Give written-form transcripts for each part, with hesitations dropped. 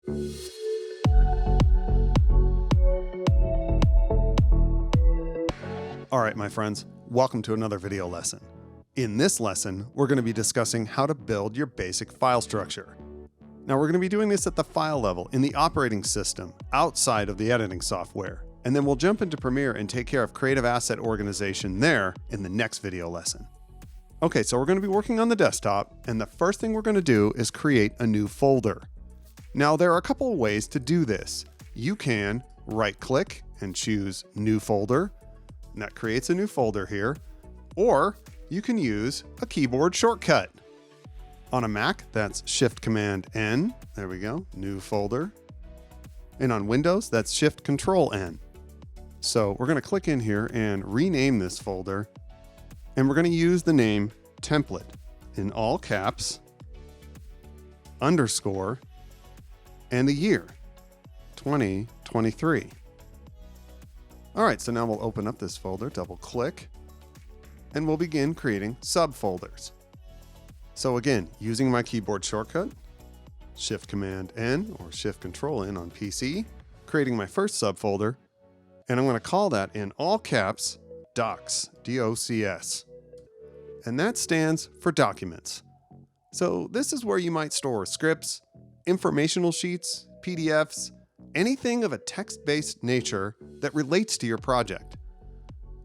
All right, my friends, welcome to another video lesson. In this lesson, we're going to be discussing how to build your basic file structure. Now, we're going to be doing this at the file level in the operating system outside of the editing software. And then we'll jump into Premiere and take care of creative asset organization there in the next video lesson. Okay, so we're going to be working on the desktop, and the first thing we're going to do is create a new folder. Now, there are a couple of ways to do this. You can right-click and choose New Folder, and that creates a new folder here, or you can use a keyboard shortcut. On a Mac, that's Shift-Command-N, there we go, New Folder. And on Windows, that's Shift-Control-N. So we're going to click in here and rename this folder, and we're going to use the name template in all caps, underscore, and the year, 2023. All right, so now we'll open up this folder, double click, and we'll begin creating subfolders. So again, using my keyboard shortcut, Shift-Command-N or Shift-Control-N on PC, creating my first subfolder, and I'm going to call that in all caps, Docs, D-O-C-S. And that stands for documents. So this is where you might store scripts, informational sheets, PDFs, anything of a text-based nature that relates to your project.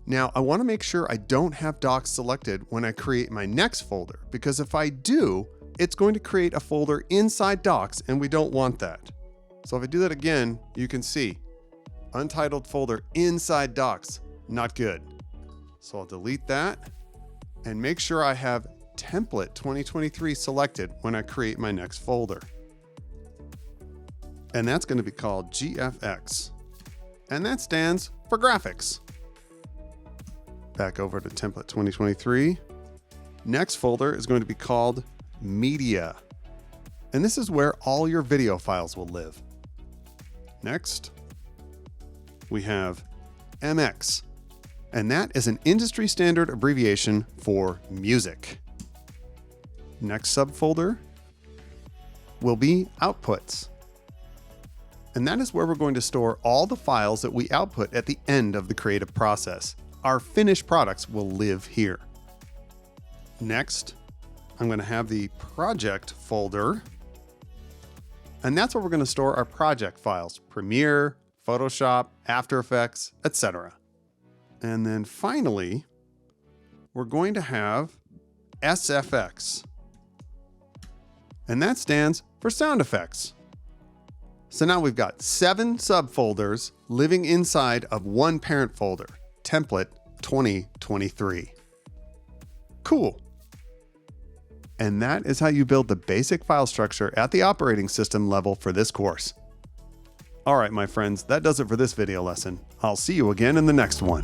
Now, I want to make sure I don't have docs selected when I create my next folder, because if I do, it's going to create a folder inside docs, and we don't want that. So if I do that again, you can see untitled folder inside docs, not good. So I'll delete that and make sure I have template 2023 selected when I create my next folder. And that's going to be called GFX. And that stands for graphics. Back over to template 2023. Next folder is going to be called media. And this is where all your video files will live. Next, we have MX. And that is an industry standard abbreviation for music. Next subfolder will be outputs. And that is where we're going to store all the files that we output at the end of the creative process. Our finished products will live here. Next, I'm going to have the project folder. And that's where we're going to store our project files, Premiere, Photoshop, After Effects, etc. And then finally, we're going to have SFX. And that stands for sound effects. So now we've got 7 subfolders living inside of one parent folder, template 2023. Cool. And that is how you build the basic file structure at the operating system level for this course. All right, my friends, that does it for this video lesson. I'll see you again in the next one.